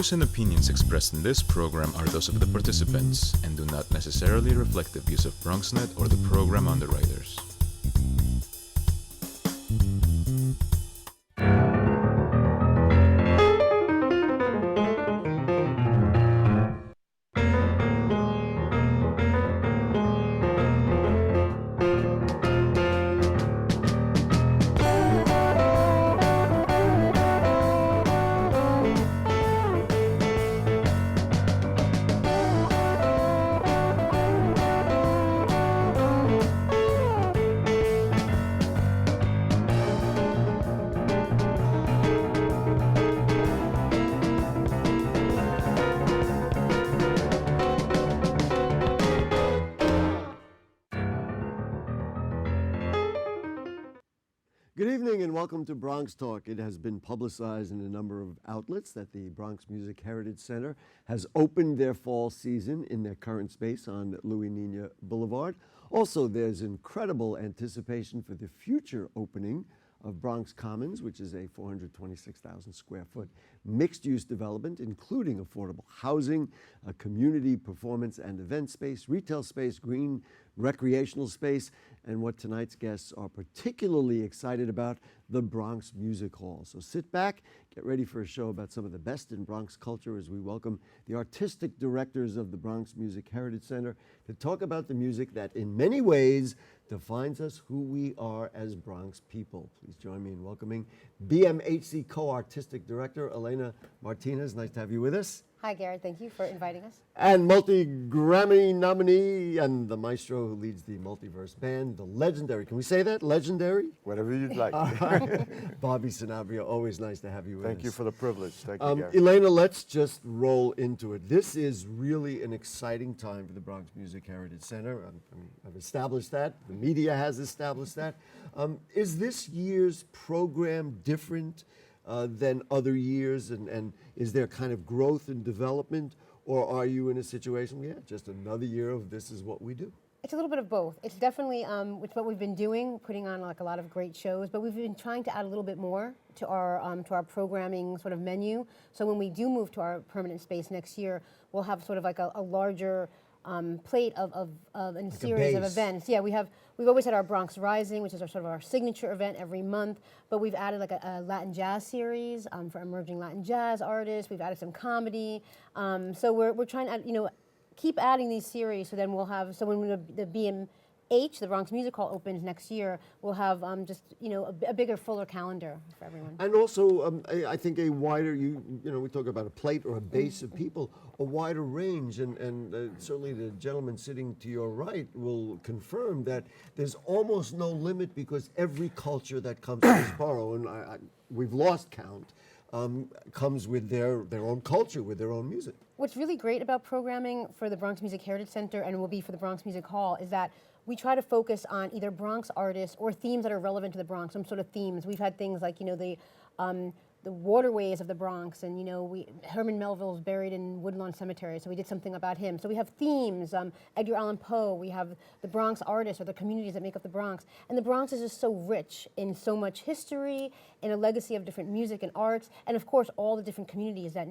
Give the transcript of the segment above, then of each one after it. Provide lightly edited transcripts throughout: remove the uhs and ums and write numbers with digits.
views and opinions expressed in this program are those of the participants and do not necessarily reflect the views of BronxNet or the program underwriters. Good evening and welcome to Bronx Talk. It has been publicized in a number of outlets that the Bronx Music Heritage Center has opened their fall season in their current space on Louis Nina Boulevard. Also, there's incredible anticipation for the future opening of Bronx Commons, which is a 426,000 square foot mixed-use development, including affordable housing, a community performance and event space, retail space, green recreational space, and what tonight's guests are particularly excited about, the Bronx Music Hall. So sit back, get ready for a show about some of the best in Bronx culture as we welcome the artistic directors of the Bronx Music Heritage Center to talk about the music that in many ways defines us who we are as Bronx people. Please join me in welcoming BMHC co-artistic director Elena Martinez. Nice to have you with us. Hi, Gary. Thank you for inviting us. And multi-Grammy nominee and the maestro who leads the Multiverse Band, the legendary, can we say that? Legendary? Whatever you'd like. Bobby Sanabria, always nice to have you with us. Thank you for the privilege. Thank you, Gary. Elena, let's just roll into it. This is really an exciting time for the Bronx Music Heritage Center. I've established that. The media has established that. Is this year's program different than other years, and is there kind of growth and development, or are you in a situation, just another year of this is what we do? It's a little bit of both. It's definitely it's what we've been doing, putting on like a lot of great shows, but we've been trying to add a little bit more to our programming sort of menu. So when we do move to our permanent space next year, we'll have sort of like a larger plate of a series of events. Yeah, we've always had our Bronx Rising, which is our sort of our signature event every month, but we've added like a Latin jazz series for emerging Latin jazz artists. We've added some comedy. So we're trying to keep adding these series. So then we'll have when the BMH, the Bronx Music Hall, opens next year, we'll have just a bigger, fuller calendar for everyone. And also, I think a wider, we talk about a plate or a base of people, a wider range, and certainly the gentleman sitting to your right will confirm that there's almost no limit because every culture that comes to this borough, and we've lost count, comes with their own culture, with their own music. What's really great about programming for the Bronx Music Heritage Center and will be for the Bronx Music Hall is that we try to focus on either Bronx artists or themes that are relevant to the Bronx, some sort of themes. We've had things like, the waterways of the Bronx, and Herman Melville's buried in Woodlawn Cemetery, so we did something about him. So we have themes, Edgar Allan Poe, we have the Bronx artists or the communities that make up the Bronx. And the Bronx is just so rich in so much history, in a legacy of different music and arts, and of course all the different communities that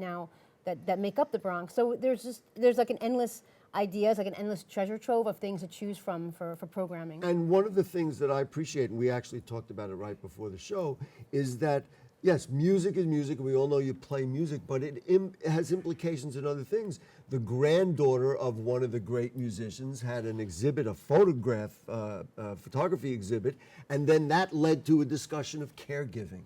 make up the Bronx. So there's like an endless ideas, like an endless treasure trove of things to choose from for programming. And one of the things that I appreciate, and we actually talked about it right before the show, is that yes, music is music, and we all know you play music, but it has implications in other things. The granddaughter of one of the great musicians had an exhibit, a photography exhibit, and then that led to a discussion of caregiving.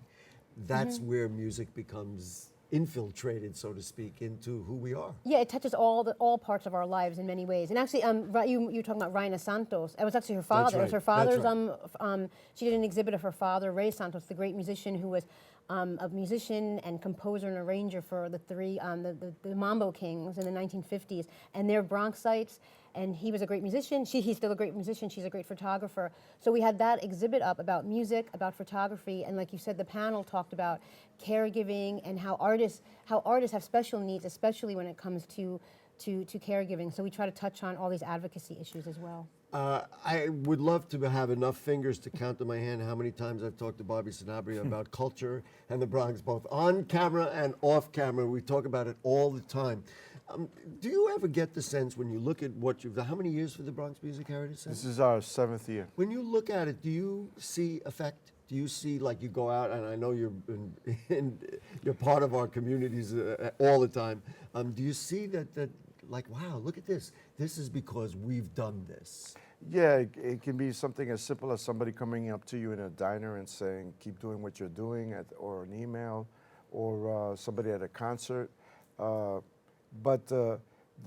That's where music becomes infiltrated, so to speak, into who we are. Yeah, it touches all parts of our lives in many ways. And actually, you were talking about Reina Santos. It was actually her father. That's right. It was her father's. She did an exhibit of her father, Ray Santos, the great musician who was a musician and composer and arranger for the three the Mambo Kings in the 1950s, and their Bronxites. And he was a great musician. He's still a great musician. She's a great photographer. So we had that exhibit up about music, about photography, and like you said, the panel talked about caregiving and how artists have special needs, especially when it comes to caregiving. So we try to touch on all these advocacy issues as well. I would love to have enough fingers to count on my hand how many times I've talked to Bobby Sanabria about culture and the Bronx, both on camera and off camera. We talk about it all the time. Do you ever get the sense when you look at what you've done, how many years for the Bronx Music Heritage Center? This is our 7th year. When you look at it, do you see effect? Do you see, like, you go out, and I know you're part of our communities all the time. Do you see that, like, wow, look at this. This is because we've done this. Yeah, it can be something as simple as somebody coming up to you in a diner and saying, keep doing what you're doing, or an email, or somebody at a concert. But the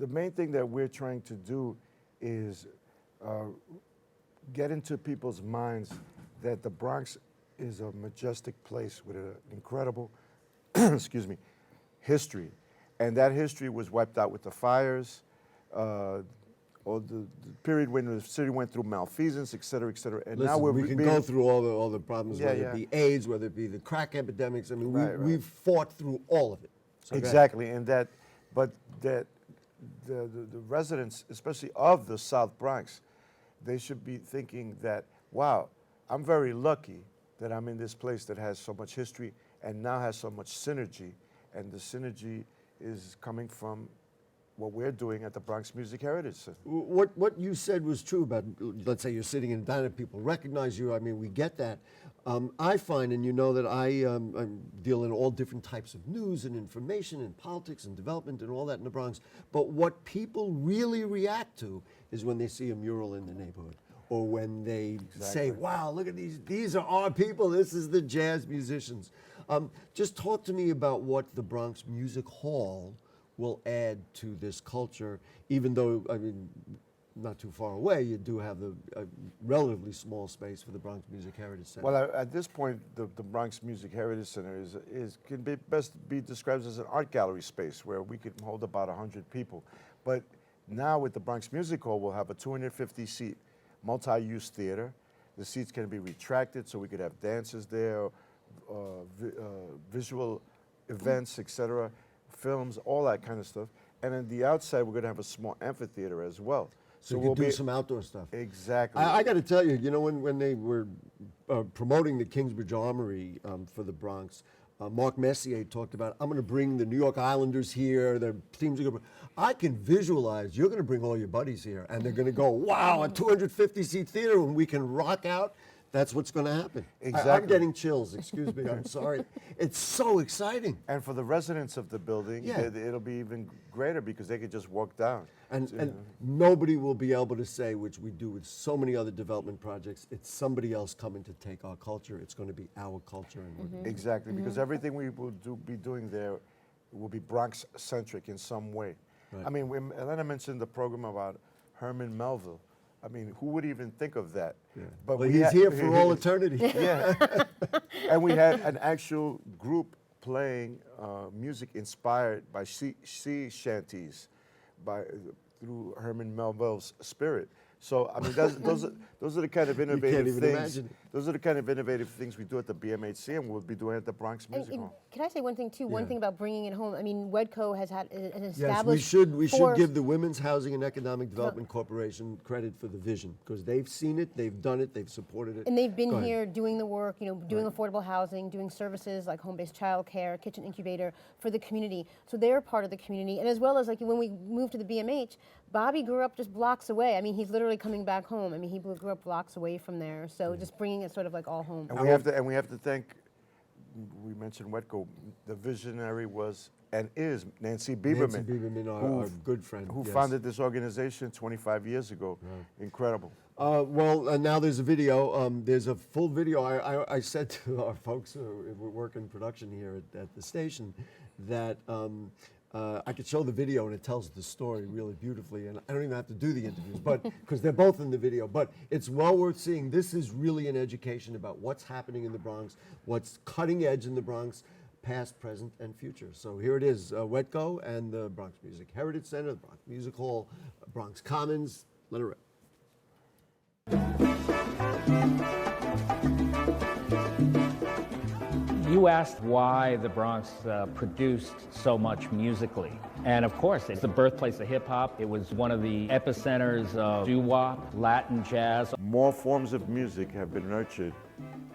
main thing that we're trying to do is get into people's minds that the Bronx is a majestic place with an incredible, excuse me, history. And that history was wiped out with the fires, or the period when the city went through malfeasance, et cetera, et cetera. And Listen, now we can go through all the problems, whether it be AIDS, whether it be the crack epidemics. I mean, we've fought through all of it. So exactly, and the residents, especially of the South Bronx, they should be thinking that, wow, I'm very lucky that I'm in this place that has so much history and now has so much synergy, and the synergy is coming from what we're doing at the Bronx Music Heritage Center. What you said was true about, let's say you're sitting in a diner, people recognize you. I mean, we get that. I find, and you know that I deal in all different types of news and information and politics and development and all that in the Bronx, but what people really react to is when they see a mural in the neighborhood, or when they say, wow, look at these are our people, this is the jazz musicians. Just talk to me about what the Bronx Music Hall will add to this culture, even though, I mean, not too far away, you do have a relatively small space for the Bronx Music Heritage Center. Well, at this point, the Bronx Music Heritage Center can best be described as an art gallery space where we can hold about 100 people. But now with the Bronx Music Hall, we'll have a 250-seat multi-use theater. The seats can be retracted so we could have dances there, visual events, etc., films, all that kind of stuff. And on the outside, we're going to have a small amphitheater as well. So we'll do some outdoor stuff. Exactly. I got to tell you, you know, when they were promoting the Kingsbridge Armory for the Bronx, Mark Messier talked about, I'm going to bring the New York Islanders here, their teams are going to. I can visualize you're going to bring all your buddies here, and they're going to go, wow, a 250-seat theater, and we can rock out. That's what's going to happen. Exactly. I'm getting chills. Excuse me. I'm sorry. It's so exciting. And for the residents of the building, it'll be even greater because they could just walk down. And nobody will be able to say, which we do with so many other development projects, it's somebody else coming to take our culture. It's going to be our culture. And exactly, because everything we will be doing there will be Bronx-centric in some way. Right. I mean, when Elena mentioned the program about Herman Melville. I mean, who would even think of that? Yeah. But he's here for all eternity. Yeah. And we had an actual group playing music inspired by sea shanties through Herman Melville's spirit. So I mean, those are the kind of innovative things. Those are the kind of innovative things we do at the BMHC, and we'll be doing at the Bronx Music Hall. Can I say one thing too? Yeah. One thing about bringing it home. I mean, WEDCO has had an established. Yes, we should give the Women's Housing and Economic Development Corporation credit for the vision, because they've seen it, they've done it, they've supported it, and they've been here doing the work. You know, doing affordable housing, doing services like home-based childcare, kitchen incubator for the community. So they're part of the community, and as well as like when we moved to the BMH, Bobby grew up just blocks away. I mean, he's literally coming back home. I mean, he grew up blocks away from there. So just bringing it sort of like all home. And we have to thank. We mentioned WEDCO. The visionary was and is Nancy Bieberman. Nancy Bieberman, our good friend. Who founded this organization 25 years ago. Right. Incredible. Well, now there's a video. There's a full video. I said to our folks who work in production here at the station that I could show the video and it tells the story really beautifully, and I don't even have to do the interviews, but because they're both in the video. But it's well worth seeing. This is really an education about what's happening in the Bronx, what's cutting edge in the Bronx, past, present, and future. So here it is, WEDCO and the Bronx Music Heritage Center, the Bronx Music Hall, Bronx Commons. Let it rip. You asked why the Bronx produced so much musically. And of course, it's the birthplace of hip-hop. It was one of the epicenters of doo-wop, Latin jazz. More forms of music have been nurtured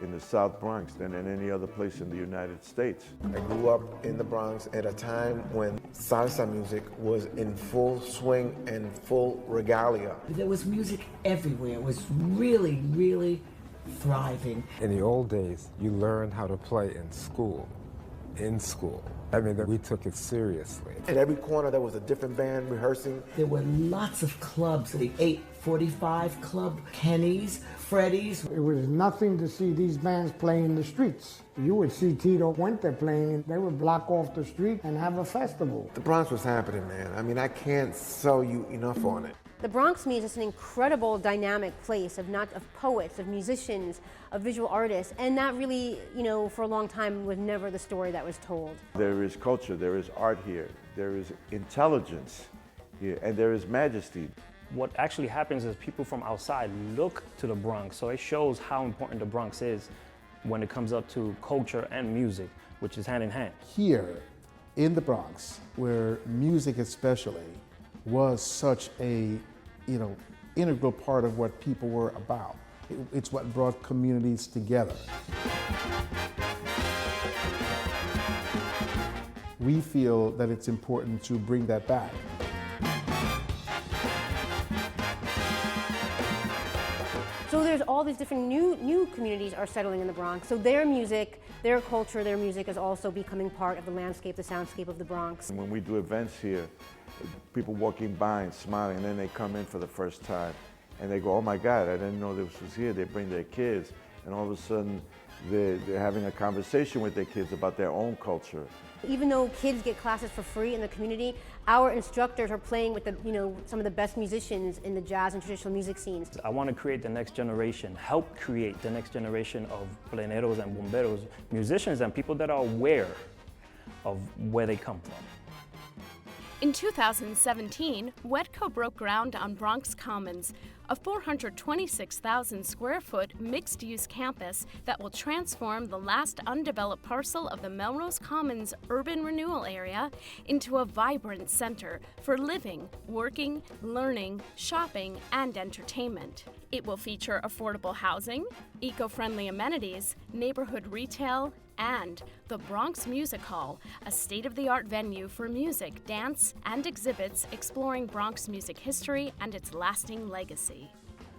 in the South Bronx than in any other place in the United States. I grew up in the Bronx at a time when salsa music was in full swing and full regalia. There was music everywhere. It was really, really thriving. In the old days, you learned how to play in school. I mean, we took it seriously. At every corner there was a different band rehearsing. There were lots of clubs, the 845 Club, Kenny's, Freddie's. It was nothing to see these bands playing in the streets. You would see Tito Puente playing, they would block off the street and have a festival. The Bronx was happening, man. I mean, I can't sell you enough on it. The Bronx Muse is an incredible dynamic place of poets, of musicians, of visual artists, and that really, for a long time was never the story that was told. There is culture, there is art here, there is intelligence here, and there is majesty. What actually happens is people from outside look to the Bronx, so it shows how important the Bronx is when it comes up to culture and music, which is hand in hand. Here in the Bronx, where music especially was such a integral part of what people were about. It's what brought communities together. We feel that it's important to bring that back. So there's all these different new communities are settling in the Bronx. So their music, their culture, their music is also becoming part of the landscape, the soundscape of the Bronx. When we do events here, people walking by and smiling, and then they come in for the first time and they go, oh my God, I didn't know this was here. They bring their kids, and all of a sudden they're having a conversation with their kids about their own culture. Even though kids get classes for free in the community, our instructors are playing with some of the best musicians in the jazz and traditional music scenes. I want to create the next generation, help create the next generation of pleneros and bomberos, musicians and people that are aware of where they come from. In 2017, WETCO broke ground on Bronx Commons, a 426,000 square foot mixed-use campus that will transform the last undeveloped parcel of the Melrose Commons urban renewal area into a vibrant center for living, working, learning, shopping, and entertainment. It will feature affordable housing, eco-friendly amenities, neighborhood retail, and the Bronx Music Hall, a state-of-the-art venue for music, dance, and exhibits exploring Bronx music history and its lasting legacy.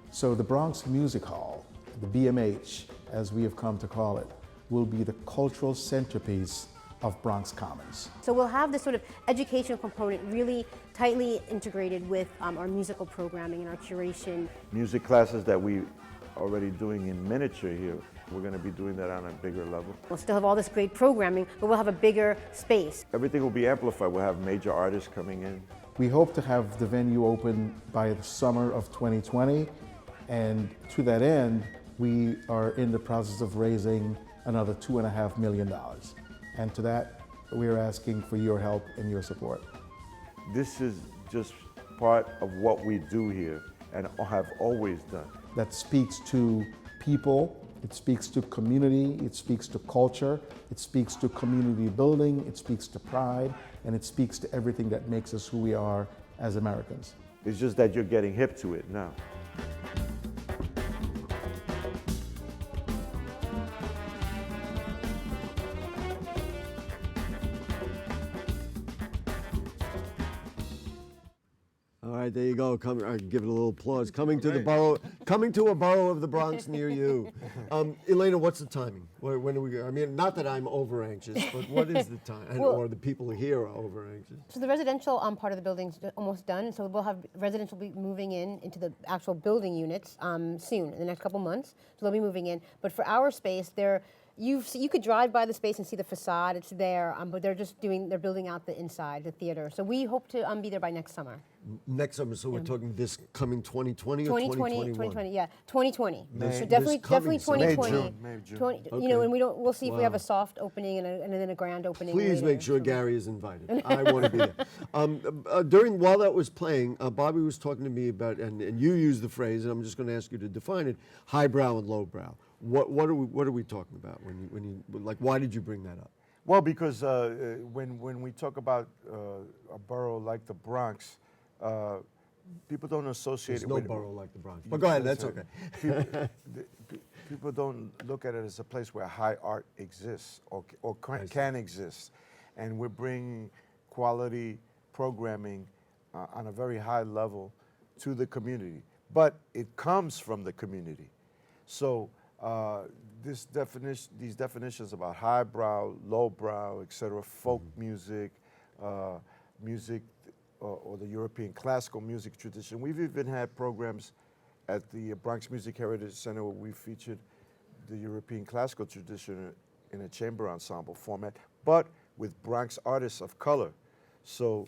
So the Bronx Music Hall, the BMH, as we have come to call it, will be the cultural centerpiece of Bronx Commons. So we'll have this sort of educational component really tightly integrated with our musical programming and our curation. Music classes that we already doing in miniature here, we're going to be doing that on a bigger level. We'll still have all this great programming, but we'll have a bigger space. Everything will be amplified. We'll have major artists coming in. We hope to have the venue open by the summer of 2020, and to that end, we are in the process of raising another $2.5 million. And to that, we are asking for your help and your support. This is just part of what we do here and have always done. That speaks to people, it speaks to community, it speaks to culture, it speaks to community building, it speaks to pride, and it speaks to everything that makes us who we are as Americans. It's just that you're getting hip to it now. All right, there you go. Give it a little applause. Coming to a borough of the Bronx near you. Elena, what's the timing? When are we? I mean, not that I'm over anxious, but what is the time? Or the people here are over anxious. So the residential part of the building's almost done. So we'll have residential be moving into the actual building units soon, in the next couple months. So they'll be moving in. But for our space, you could drive by the space and see the facade. It's there, but they're building out the inside, the theater. So we hope to be there by next summer. Next summer, so we're talking this coming 2020 or 2021? 2020, yeah, 2020. May. So definitely 2020. May, June. Okay. And we'll see if we have a soft opening and then a grand opening. Please later. make sure Gary is invited. I want to be there. While that was playing, Bobby was talking to me about, and you used the phrase, and I'm just going to ask you to define it, highbrow and lowbrow. What are we talking about when you like? Why did you bring that up? Well, because when we talk about a borough like the Bronx, people don't associate There's it no with borough like the Bronx. But go ahead, that's okay. People don't look at it as a place where high art exists or can exist, and we're bringing quality programming on a very high level to the community. But it comes from the community, so. These definitions about highbrow, lowbrow, etc., folk music, music, or the European classical music tradition. We've even had programs at the Bronx Music Heritage Center where we featured the European classical tradition in a chamber ensemble format, but with Bronx artists of color. So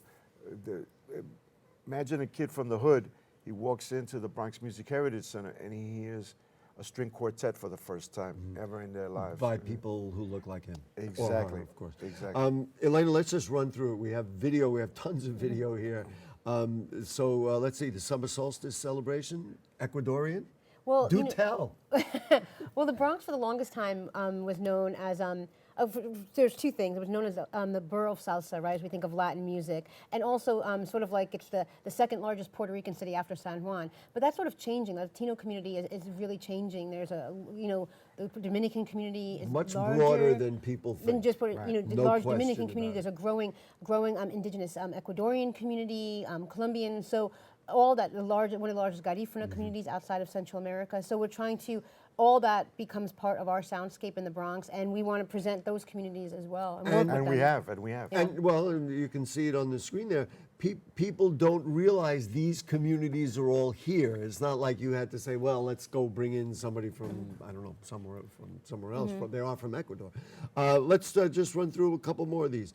imagine a kid from the hood, he walks into the Bronx Music Heritage Center and he hears a string quartet for the first time ever in their lives. By people who look like him. Exactly. Or her, of course. Exactly. Elena, let's just run through it. We have video, we have tons of video here. So let's see, the summer solstice celebration, Ecuadorian? Well, Do tell. Well, the Bronx for the longest time was known as, there's two things. It was known as the borough of salsa, right, as we think of Latin music, and also sort of like it's the second largest Puerto Rican city after San Juan. But that's sort of changing. The Latino community is really changing. There's the Dominican community is much larger broader than people think. Than just, the No large question Dominican community. about There's a growing indigenous Ecuadorian community, Colombian. So all that, one of the largest Garifuna communities outside of Central America. So we're trying to, all that becomes part of our soundscape in the Bronx, and we want to present those communities as well. And we have. Yeah. And well, and you can see it on the screen there. People don't realize these communities are all here. It's not like you had to say, well, let's go bring in somebody from, I don't know, somewhere else. But they are from Ecuador. Let's just run through a couple more of these.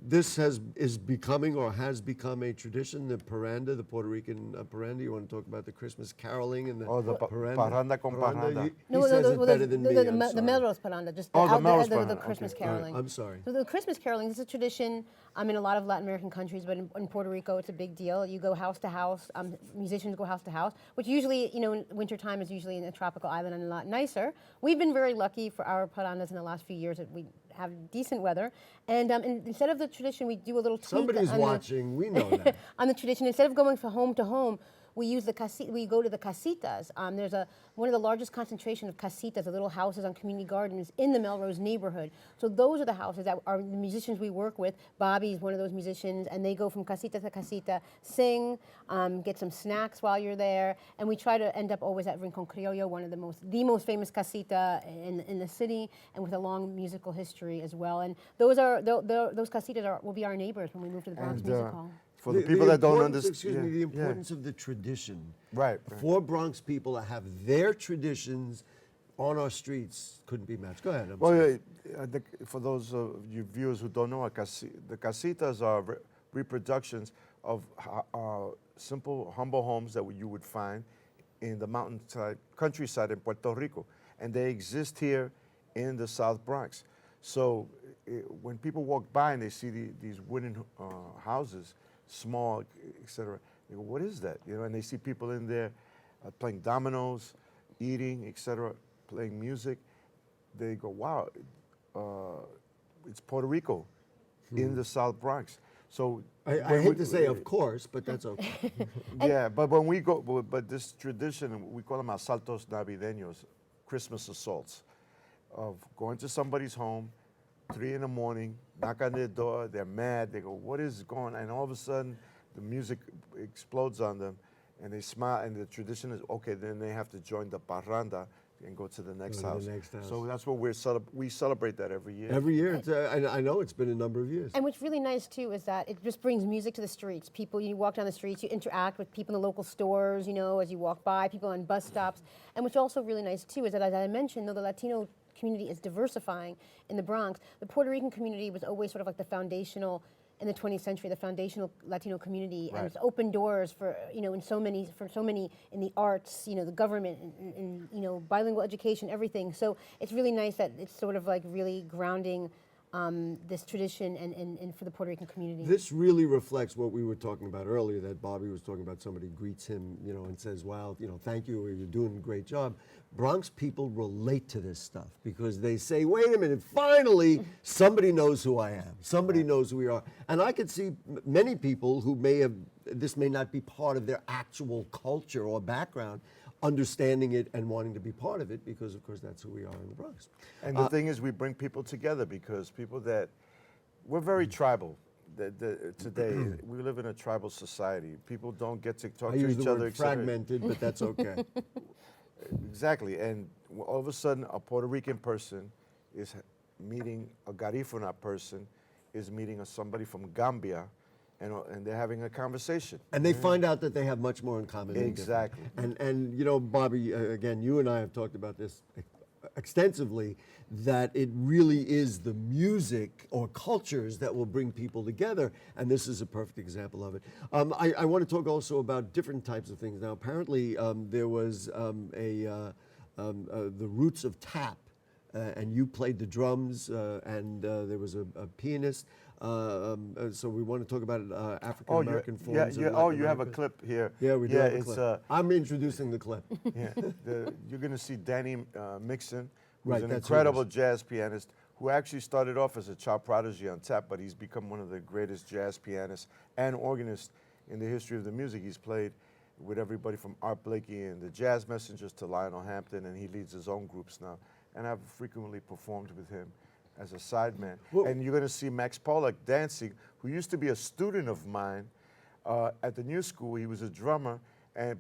This is becoming or has become a tradition, the parranda, the Puerto Rican parranda. You want to talk about the Christmas caroling and the parranda con parranda. He says it better than me. The Melrose Parranda, just the Christmas caroling. I'm sorry. So the Christmas caroling is a tradition in a lot of Latin American countries, but in Puerto Rico it's a big deal. You go house to house, musicians go house to house, which usually, in wintertime is usually in a tropical island and a lot nicer. We've been very lucky for our parrandas in the last few years that we have decent weather. And instead of the tradition, we do a little tweak. Somebody's watching, we know that. On the tradition, instead of going from home to home, we go to the casitas. There's one of the largest concentration of casitas, the little houses on community gardens in the Melrose neighborhood. So those are the houses that are the musicians we work with. Bobby's one of those musicians, and they go from casita to casita, sing, get some snacks while you're there, and we try to end up always at Rincon Criollo, one of the most famous casita in the city, and with a long musical history as well. And those casitas will be our neighbors when we move to the Bronx Music Hall. For the people that don't understand, excuse me, the importance of the tradition. Right. For Bronx people to have their traditions on our streets couldn't be matched. Go ahead. For those of you viewers who don't know, the casitas are reproductions of simple, humble homes that you would find in the countryside in Puerto Rico, and they exist here in the South Bronx. So when people walk by and they see these wooden houses, small, etc., they go, "What is that?" And they see people in there playing dominoes, eating, etc., playing music. They go, "Wow, it's Puerto Rico in the South Bronx." So I hate to say, of course, but that's okay. Yeah, but when we go, but this tradition, we call them asaltos navideños, Christmas assaults, of going to somebody's home, 3 in the morning, knock on their door, they're mad, they go, "What is going on?" And all of a sudden, the music explodes on them, and they smile, and the tradition is, okay, then they have to join the parranda and go to the next house. So that's what we celebrate that every year. Every year. I know it's been a number of years. And what's really nice, too, is that it just brings music to the streets. People, you walk down the streets, you interact with people in the local stores, as you walk by, people on bus stops. And what's also really nice, too, is that, as I mentioned, though the Latino community is diversifying in the Bronx, the Puerto Rican community was always sort of like the foundational, in the 20th century, the foundational Latino community, and it's opened doors for so many in the arts, the government, and bilingual education, everything. So it's really nice that it's sort of like really grounding this tradition and for the Puerto Rican community. This really reflects what we were talking about earlier, that Bobby was talking about. Somebody greets him, and says, wow, thank you, or you're doing a great job. Bronx people relate to this stuff because they say, wait a minute, finally, somebody knows who I am. Somebody knows who we are. And I could see many people who this may not be part of their actual culture or background, understanding it and wanting to be part of it because, of course, that's who we are in the Bronx. And the thing is, we bring people together because we're very tribal. Today, we live in a tribal society. People don't get to talk to each other. I use the word fragmented, but that's okay. Exactly, and all of a sudden, a Puerto Rican person is meeting a Garifuna person, is meeting somebody from Gambia, and they're having a conversation. And they find out that they have much more in common. Exactly. And Bobby, again, you and I have talked about this extensively, that it really is the music or cultures that will bring people together, and this is a perfect example of it. I want to talk also about different types of things. Now, apparently, there was the roots of tap, and you played the drums, and there was a pianist. So we want to talk about African American forms. Yeah. Oh, you have a clip here. Yeah, we do have a clip. I'm introducing the clip. Yeah, you're going to see Danny Mixon, who's Right, an that's incredible jazz pianist who actually started off as a child prodigy on tap, but he's become one of the greatest jazz pianists and organists in the history of the music. He's played with everybody from Art Blakey and the Jazz Messengers to Lionel Hampton, and he leads his own groups now. And I've frequently performed with him as a sideman. And you're going to see Max Pollack dancing, who used to be a student of mine at the New School. He was a drummer,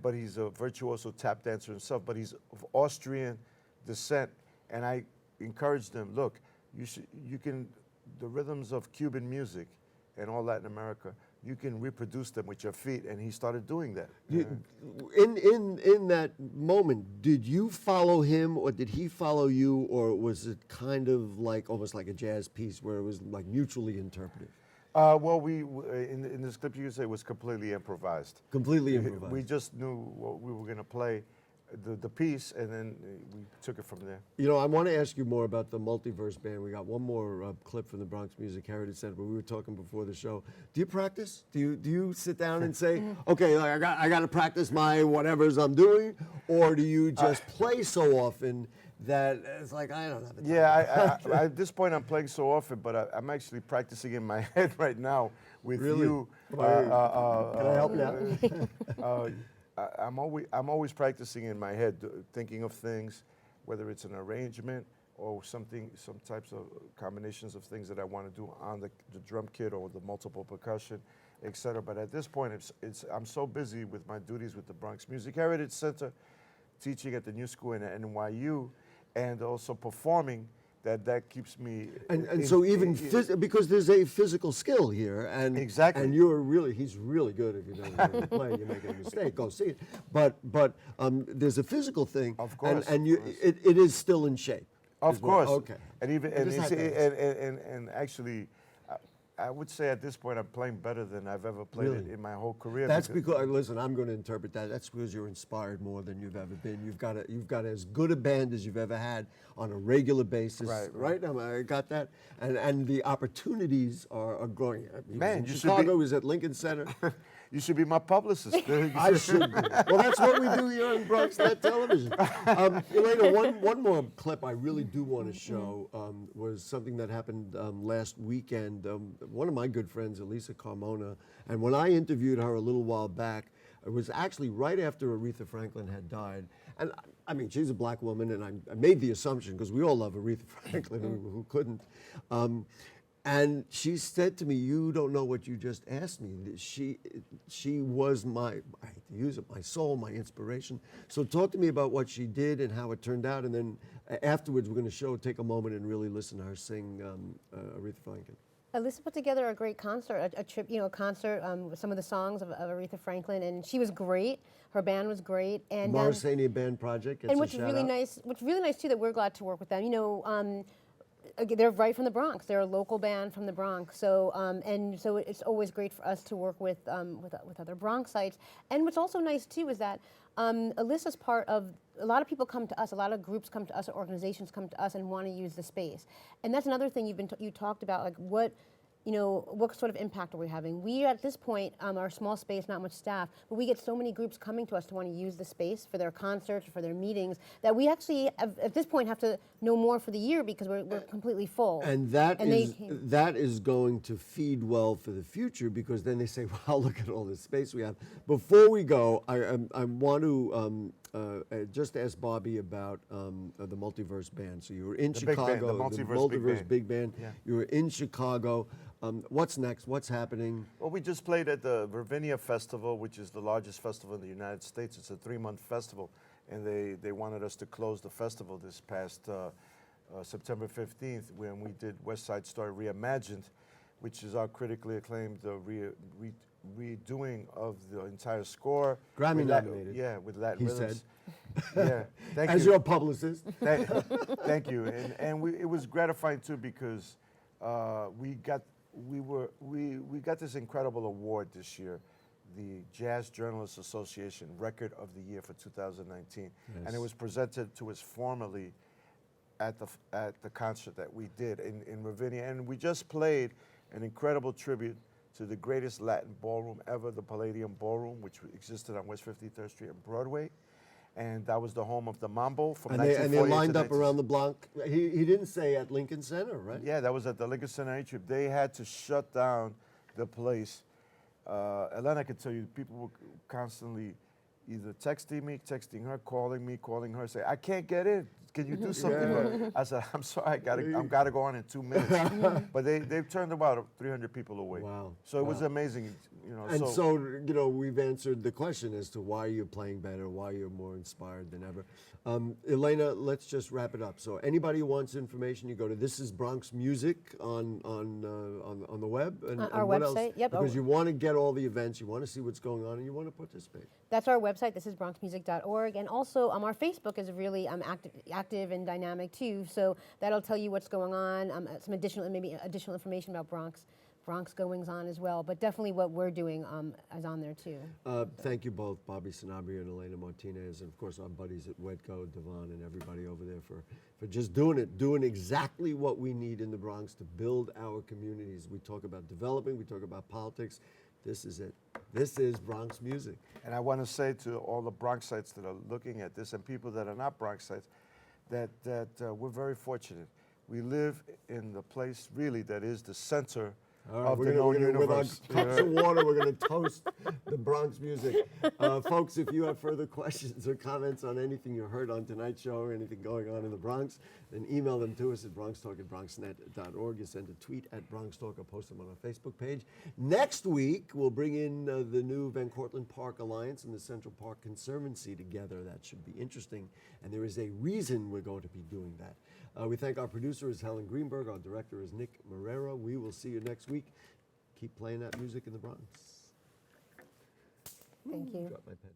but he's a virtuoso tap dancer himself, but he's of Austrian descent. And I encouraged him, look, the rhythms of Cuban music and all Latin America, you can reproduce them with your feet, and he started doing that. In that moment, did you follow him, or did he follow you, or was it kind of like almost like a jazz piece where it was like mutually interpretive? Well, in this clip, you could say it was completely improvised. Completely improvised. We just knew what we were going to play, the piece, and then we took it from there. I want to ask you more about the Multiverse Band. We got one more clip from the Bronx Music Heritage Center, but we were talking before the show. Do you practice? Do you sit down and say, okay, like, I got to practice my whatever's I'm doing, or do you just play so often that it's like I don't have the time? Yeah, at this point I'm playing so often, but I'm actually practicing in my head right now with you. Can I help you out? I'm always practicing in my head, thinking of things, whether it's an arrangement or some types of combinations of things that I want to do on the drum kit or the multiple percussion, etc. But at this point, I'm so busy with my duties with the Bronx Music Heritage Center, teaching at the New School in NYU, and also performing, that keeps me. And so even because there's a physical skill here, and exactly, and he's really good. If you don't know play, you make a mistake, go see it. But there's a physical thing, of course, and it is still in shape. Of course, okay. And actually, I would say at this point I'm playing better than I've ever played it in my whole career. That's because listen, I'm going to interpret that. That's because you're inspired more than you've ever been. You've got as good a band as you've ever had on a regular basis. Right? I got that. And the opportunities are growing. Man, Chicago was at Lincoln Center. You should be my publicist. I should be. Well, that's what we do here on BronxNet Television. Elena, one more clip I really do want to show was something that happened last weekend. One of my good friends, Elisa Carmona, and when I interviewed her a little while back, it was actually right after Aretha Franklin had died. And I mean, she's a black woman, and I made the assumption, because we all love Aretha Franklin, who couldn't. And she said to me, you don't know what you just asked me. She was I hate to use it, my soul, my inspiration. So talk to me about what she did and how it turned out, and then afterwards we're going to take a moment and really listen to her sing Aretha Franklin. Alyssa put together a great concert, a concert with some of the songs of Aretha Franklin, and she was great. Her band was great, and Mauritania Band Project. And what's really nice too, that we're glad to work with them. they're right from the Bronx. They're a local band from the Bronx. So and so it's always great for us to work with other Bronxites. And what's also nice too is that Alyssa's part of, a lot of people come to us, a lot of groups come to us, organizations come to us and want to use the space. And that's another thing you talked about, like what sort of impact are we having? We, at this point, our small space, not much staff, but we get so many groups coming to us to want to use the space for their concerts or for their meetings that we actually, at this point, have to know more for the year because we're completely full. And that is going to feed well for the future, because then they say, wow, look at all this space we have. Before we go, I want to just ask Bobby about the Multiverse Band. So you were in Chicago, the Multiverse Big Band. Yeah. You were in Chicago. What's next? What's happening? Well, we just played at the Ravinia Festival, which is the largest festival in the United States. It's a 3-month festival, and they wanted us to close the festival this past September 15th when we did West Side Story Reimagined, which is our critically acclaimed redoing of the entire score. Grammy nominated. Yeah, with Latin he rhythms. Said. Yeah, thank As you. your publicist. Thank you, and it was gratifying too, because we got this incredible award this year, the Jazz Journalists Association Record of the Year for 2019, yes. And it was presented to us formally at the concert that we did in Ravinia, and we just played an incredible tribute to the greatest Latin ballroom ever, the Palladium Ballroom, which existed on West 53rd Street and Broadway. And that was the home of the Mambo from 1948 and they lined up around the block. He didn't say at Lincoln Center, right? Yeah, that was at the Lincoln Center atrium. They had to shut down the place. Elena could tell you, people were constantly either texting her, calling her, say, I can't get in. Can you do something? Yeah. I said, I'm sorry, I've got to go on in 2 minutes. But they've turned about 300 people away. Wow. So it was amazing. And so we've answered the question as to why you're playing better, why you're more inspired than ever. Elena, let's just wrap it up. So anybody who wants information, you go to This Is Bronx Music on the web. And our what website, else? yep. Because you want to get all the events, you want to see what's going on, and you want to participate. That's our website, thisisbronxmusic.org. And also our Facebook is really active and dynamic too. So that'll tell you what's going on, some additional information about Bronx goings on as well, but definitely what we're doing is on there too. Thank you both, Bobby Sanabria and Elena Martinez, and of course our buddies at Wedco, Devon, and everybody over there for just doing exactly what we need in the Bronx to build our communities. We talk about developing, we talk about politics. This is it. This is Bronx music. And I want to say to all the Bronxites that are looking at this and people that are not Bronxites that we're very fortunate. We live in the place really that is the center of the known universe. With our cups of water, we're going to toast the Bronx music. Folks, if you have further questions or comments on anything you heard on tonight's show or anything going on in the Bronx, then email them to us at BronxTalk@BronxNet.org. You send a tweet at BronxTalk or post them on our Facebook page. Next week, we'll bring in the new Van Cortlandt Park Alliance and the Central Park Conservancy together. That should be interesting, and there is a reason we're going to be doing that. We thank our producer is Helen Greenberg. Our director is Nick Marrera. We will see you next week. Keep playing that music in the Bronx. Thank you. Drop my pen.